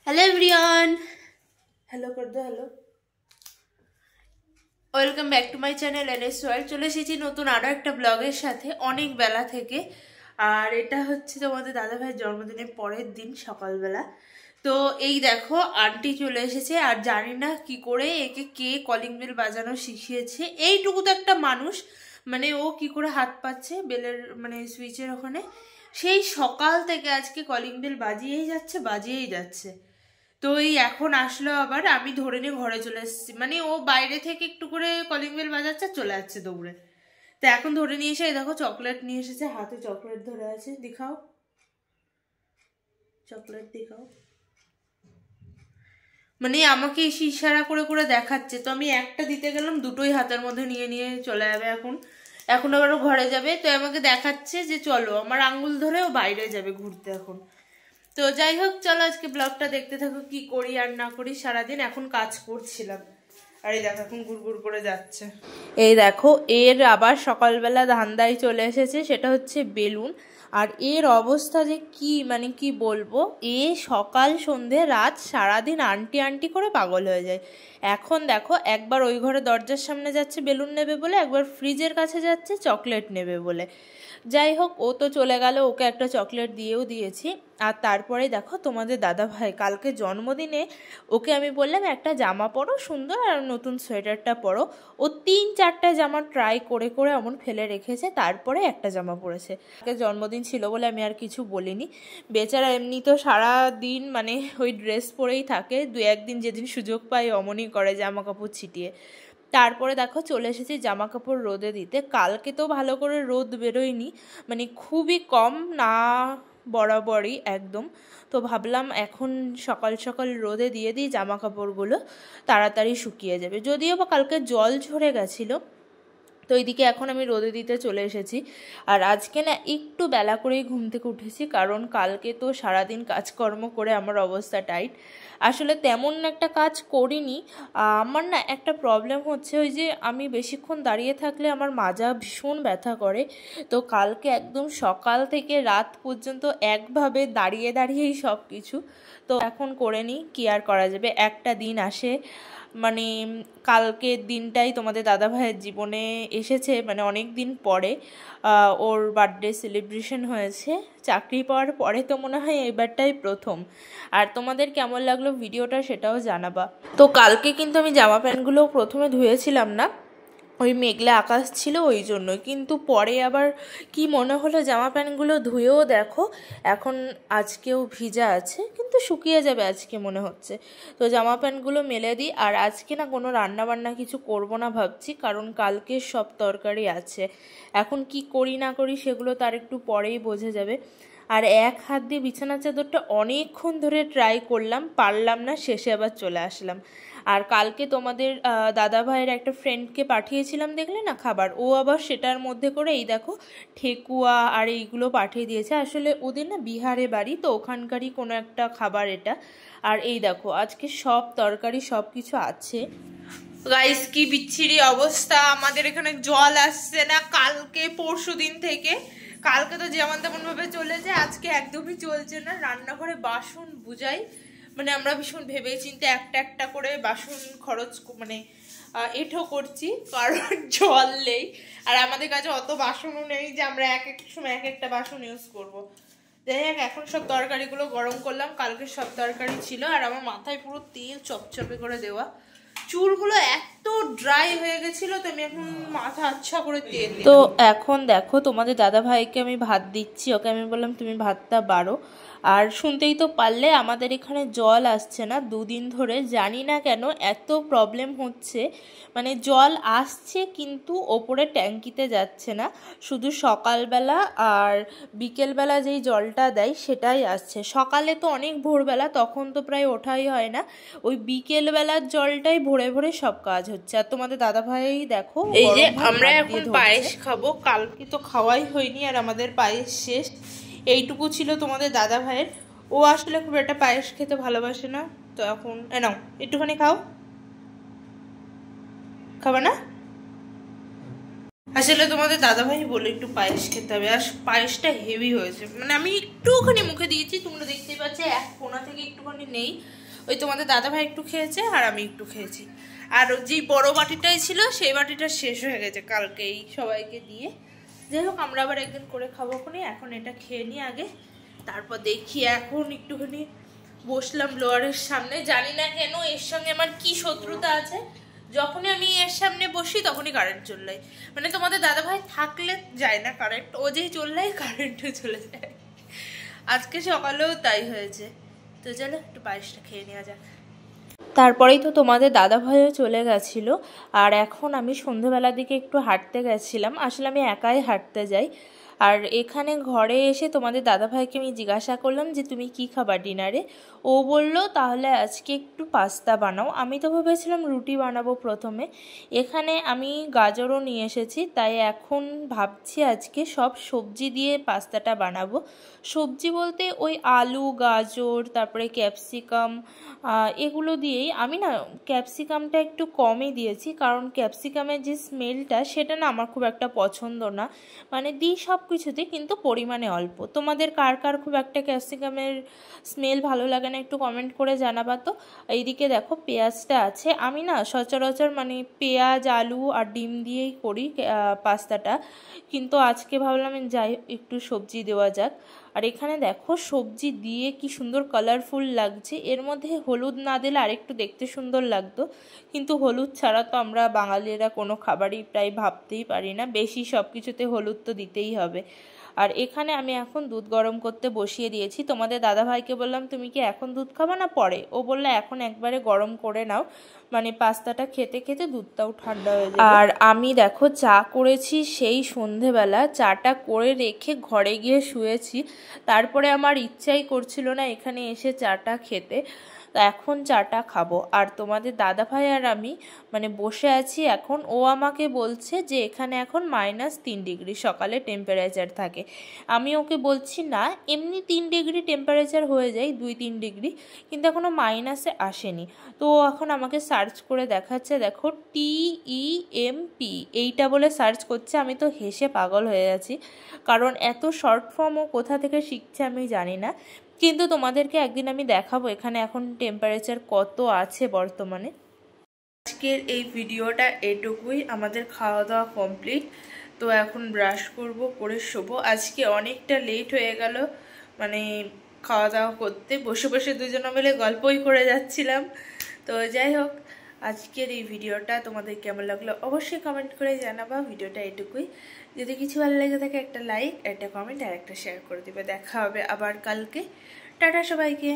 Hello everyone. Hello कर दो। Hello, welcome back to my channel NS world. চলে এসেছি নতুন আরও একটা ব্লগের সাথে অনেক বেলা থেকে। আর এটা হচ্ছে তোমাদের দাদাভাইয়ের জন্মদিনের পরের দিন সকালবেলা। তো এই দেখো আন্টি চলে এসেছে, আর জানি না কি করে একে কে কলিং বেল বাজানো শিখিয়েছে। এইটুকু তো একটা মানুষ, মানে ও কি করে হাত পাচ্ছে বেলের মানে সুইচের ওখানে। সেই সকাল থেকে আজকে কলিং বেল বাজিয়েই যাচ্ছে বাজিয়েই যাচ্ছে। তো এই এখন আসলো, আবার আমি ধরে নিয়ে ঘরে চলে এসেছি। মানে ও বাইরে থেকে একটু করে কলিং বেল বাজাচ্ছে, চলে যাচ্ছে দৌড়ে। তো এখন ধরে নিয়ে এসে দেখো চকলেট নিয়ে এসেছে, হাতে চকলেট ধরে আছে। দেখাও চকলেট, দেখাও। মানে আমাকে এসে ইশারা করে করে দেখাচ্ছে। তো আমি একটা দিতে গেলাম, দুটোই হাতের মধ্যে নিয়ে নিয়ে চলে যাবে। এখন এখন আবারও ঘরে যাবে। তো আমাকে দেখাচ্ছে যে চলো, আমার আঙ্গুল ধরে ও বাইরে যাবে ঘুরতে এখন। তো যাই হোক, চলো আজকে ব্লগটা দেখতে থাকো কি করি আর না করি সারাদিন। এখন কাজ করছিলাম, আর এই দেখো এখন গুড় করে যাচ্ছে। এই দেখো এর আবার সকালবেলা ধান্দায় চলে এসেছে, সেটা হচ্ছে বেলুন। আর এর অবস্থা যে কি মানে কি বলবো, এ সকাল সন্ধে রাত সারাদিন আন্টি আন্টি করে পাগল হয়ে যায়। এখন দেখো একবার ওই ঘরে দরজার সামনে যাচ্ছে বেলুন নেবে বলে, একবার ফ্রিজের কাছে যাচ্ছে চকলেট নেবে বলে। যাই হোক, ও তো চলে গেল, ওকে একটা চকলেট দিয়েও দিয়েছি। আর তারপরে দেখো তোমাদের দাদা ভাই কালকে জন্মদিনে ওকে আমি বললাম একটা জামা পরো সুন্দর, আর নতুন সোয়েটারটা পরো। ও 3-4টা জামা ট্রাই করে করে এমন ফেলে রেখেছে, তারপরে একটা জামা পরেছে। জন্মদিন ছিল বলে আমি আর কিছু বলিনি। বেচারা এমনি তো সারা দিন মানে ওই ড্রেস পরেই থাকে, 2-1 দিন যেদিন সুযোগ পায় অমনই করে জামা কাপড় ছিটিয়ে। তারপরে দেখো চলে এসেছি জামা কাপড় রোদে দিতে। কালকে তো ভালো করে রোদ বেরোয়নি, মানে খুবই কম, না বরাবরই একদম। তো ভাবলাম এখন সকাল সকাল রোদে দিয়ে দিই, জামা কাপড়গুলো তাড়াতাড়ি শুকিয়ে যাবে। যদিও বা কালকে জল ঝরে গেছিলো। তো এইদিকে এখন আমি রোদে দিতে চলে এসেছি। আর আজকে না একটু বেলা করেই ঘুম থেকে উঠেছি, কারণ কালকে তো সারাদিন কাজকর্ম করে আমার অবস্থা টাইট। আসলে তেমন একটা কাজ করিনি। আমার না একটা প্রবলেম হচ্ছে, ওই যে আমি বেশিক্ষণ দাঁড়িয়ে থাকলে আমার মাজা ভীষণ ব্যথা করে। তো কালকে একদম সকাল থেকে রাত পর্যন্ত একভাবে দাঁড়িয়ে দাঁড়িয়েই সব কিছু। তো এখন করে নিই, কি আর করা যাবে, একটা দিন আসে। মানে কালকের দিনটাই তোমাদের দাদাভাইয়ের জীবনে এসেছে, মানে অনেক দিন পরে ওর বার্থডে সেলিব্রেশন হয়েছে। চাকরি পাওয়ার পরে তো মনে হয় এবারটাই প্রথম। আর তোমাদের কেমন লাগলো ভিডিওটা সেটাও জানাবা। তো কালকে কিন্তু আমি জামা প্যান্টগুলো প্রথমে ধুয়েছিলাম না, ওই মেঘলা আকাশ ছিল ওই জন্য। কিন্তু পরে আবার কি মনে হলো জামা প্যান্টগুলো ধুয়েও দেখো এখন আজকেও ভিজা আছে, কিন্তু শুকিয়ে যাবে আজকে মনে হচ্ছে। তো জামা প্যান্টগুলো মেলে দিই। আর আজকে না কোনো রান্না বান্না কিছু করব না ভাবছি, কারণ কালকে সব তরকারি আছে। এখন কি করি না করি সেগুলো তার একটু পরেই বোঝা যাবে। আর এক হাত দিয়ে বিছানা চাদরটা অনেকক্ষণ ধরে ট্রাই করলাম, পারলাম না, শেষে আবার চলে আসলাম। আর কালকে তোমাদের দাদা ভাইয়ের একটা ফ্রেন্ডকে পাঠিয়েছিলাম, দেখলে না খাবার, ও আবার সেটার মধ্যে করে এই দেখো ঠেকুয়া আর এইগুলো পাঠিয়ে দিয়েছে। আসলে ওদের না বিহারে বাড়ি, তো ওখানকারই কোনো একটা খাবার এটা। আর এই দেখো আজকে সব তরকারি সব কিছু আছে। গাইস কি বিচ্ছিরি অবস্থা, আমাদের এখানে জল আসছে না কালকে পরশু দিন থেকে। কালকে তো যেমন তেমন ভাবে চলে যায়, আজকে একদমই চলছে না। রান্নাঘরে বাসন বুঝাই, মানে আমরা ভীষণ ভেবে চিন্তে একটা একটা করে বাসন খরচ মানে এঠো করছি, কারণ জল নেই। আর আমাদের কাছে অত বাসনও নেই যে আমরা এক এক সময় এক একটা বাসন ইউজ করব। যাই হোক, এখন সব তরকারিগুলো গরম করলাম, কালকে সব তরকারি ছিল। আর আমার মাথায় পুরো তেল চপচপে করে দেওয়া, চুলগুলো এত ড্রাই হয়ে গেছিল, তো আমি এখন মাথা আচ্ছা করে তেল দিলাম। তো এখন দেখো তোমাদের দাদা ভাইকে আমি ভাত দিচ্ছি, ওকে আমি বললাম তুমি ভাতটা বাড়ো। আর শুনতেই তো পারলে আমাদের এখানে জল আসছে না 2 দিন ধরে, জানি না কেন এত প্রবলেম হচ্ছে। মানে জল আসছে কিন্তু ওপরে ট্যাঙ্কিতে যাচ্ছে না, শুধু সকালবেলা আর বিকেলবেলা যেই জলটা দেয় সেটাই আসছে। সকালে তো অনেক ভোরবেলা, তখন তো প্রায় ওঠাই হয় না, ওই বিকেলবেলার জলটাই ভরে ভরে সব কাজ হচ্ছে। আর তোমাদের দাদা ভাই দেখো এই যে আমরা এখন পায়েস খাবো, কালকে তো খাওয়াই হয়নি, আর আমাদের পায়েস শেষ। এইটুকু ছিল তোমাদের দাদা ভাইয়ের। ও আসলে খুব একটা পায়েস খেতে ভালোবাসে না, তো এখন নাও একটুখানি খাও, খাবে না? আসলে তোমাদের দাদাভাই বলে একটু পায়েস খেতে হবে, আর পায়েসটা হেভি হয়েছে। মানে আমি একটুখানি মুখে দিয়েছি, তোমরা দেখতেই পাচ্ছ এক কোনা থেকে একটুখানি নেই। ওই তোমাদের দাদাভাই একটু খেয়েছে আর আমি একটু খেয়েছি। আর যেই বড় বাটিটাই ছিল সেই বাটিটা শেষ হয়ে গেছে কালকেই সবাইকে দিয়ে। যাই হোক, আমরা আবার একদিন করে খাবো খুনি। এখন এটা খেয়ে নিই আগে, তারপর দেখি। এখন একটুখানি বসলাম ব্লোয়ারের সামনে, জানি না কেন এর সঙ্গে আমার কি শত্রুতা আছে। যখনই আমি এর সামনে বসি তখনই কারেন্ট চলে যায়। মানে তোমাদের দাদাভাই থাকলে যায় না কারেন্ট, ও যেই চললেই কারেন্টও চলে যায়। আজকে সকালেও তাই হয়েছে। তো চলো একটু পায়েসটা খেয়ে নেওয়া যাক। তারপরেই তো তোমাদের দাদাভাইও চলে গেছিলো। আর এখন আমি সন্ধ্যেবেলার দিকে একটু হাঁটতে গেছিলাম। আসলে আমি একাই হাঁটতে যাই। আর এখানে ঘরে এসে তোমাদের দাদাভাইকে আমি জিজ্ঞাসা করলাম যে তুমি কি খাবার ডিনারে। ও বলল তাহলে আজকে একটু পাস্তা বানাও। আমি তো ভেবেছিলাম রুটি বানাবো প্রথমে। এখানে আমি গাজরও নিয়ে এসেছি, তাই এখন ভাবছি আজকে সব সবজি দিয়ে পাস্তাটা বানাবো। সবজি বলতে ওই আলু, গাজর, তারপরে ক্যাপসিকাম, এগুলো দিয়েই। আমি না ক্যাপসিকামটা একটু কমই দিয়েছি, কারণ ক্যাপসিকামের যে স্মেলটা সেটা না আমার খুব একটা পছন্দ না। মানে দিই সব কিছুতে, কিন্তু পরিমাণে অল্প। তোমাদের কার কার খুব একটা ক্যাপসিকামের স্মেল ভালো লাগে না একটু কমেন্ট করে জানাবা তো। এইদিকে দেখো পেঁয়াজটা আছে। আমি না সচরাচর মানে পেঁয়াজ, আলু আর ডিম দিয়েই করি পাস্তাটা, কিন্তু আজকে ভাবলাম যাই একটু সবজি দেওয়া যাক। আর এখানে দেখো সবজি দিয়ে কি সুন্দর কালারফুল লাগছে। এর মধ্যে হলুদ না দিলে আরেকটু দেখতে সুন্দর লাগতো, কিন্তু হলুদ ছাড়া তো আমরা বাঙালিরা কোনো খাবারই প্রায় ভাবতেই পারি না, বেশি সব কিছুতে হলুদ তো দিতেই হবে। আর এখানে আমি এখন দুধ গরম করতে বসিয়ে দিয়েছি। তোমাদের দাদাভাইকে বললাম তুমি কি এখন দুধ খাবা না পরে? ও বললো এখন একবারে গরম করে নাও, মানে পাস্তাটা খেতে খেতে দুধটাও ঠান্ডা হয়ে যাবে। আর আমি দেখো চা করেছি সেই সন্ধেবেলা, চাটা করে রেখে ঘরে গিয়ে শুয়েছি। তারপরে আমার ইচ্ছাই করছিল না এখানে এসে চাটা খেতে, তো এখন চাটা খাবো। আর তোমাদের দাদাভাই আর আমি মানে বসে আছি এখন। ও আমাকে বলছে যে এখানে এখন -3 ডিগ্রি সকালে টেম্পারেচার থাকে। আমি ওকে বলছি না, এমনি 3 ডিগ্রি টেম্পারেচার হয়ে যায়, 2-3 ডিগ্রি, কিন্তু এখনও মাইনাসে আসেনি। তো এখন আমাকে সার্চ করে দেখাচ্ছে, দেখো TEMP এইটা বলে সার্চ করছে। আমি তো হেসে পাগল হয়ে যাচ্ছি, কারণ এত শর্ট ফর্মও কোথা থেকে শিখছে আমি জানি না। কিন্তু তোমাদেরকে একদিন আমি দেখাবো এখানে এখন টেম্পারেচার কত আছে বর্তমানে। আজকের এই ভিডিওটা এটুকুই। আমাদের খাওয়া দাওয়া কমপ্লিট, তো এখন ব্রাশ করব, করে শোবো। আজকে অনেকটা লেট হয়ে গেল, মানে খাওয়া দাওয়া করতে বসে বসে দুজনে মিলে গল্পই করে যাচ্ছিলাম। তো যাই হোক, আজকের এই ভিডিওটা তোমাদের কেমন লাগলো অবশ্যই কমেন্ট করে জানাবা। ভিডিওটা এটুকুই। যদি কিছু ভালো লেগে থাকে একটা লাইক, একটা কমেন্ট আর একটা শেয়ার করে দিবে। দেখা হবে আবার কালকে। টাটা সবাইকে।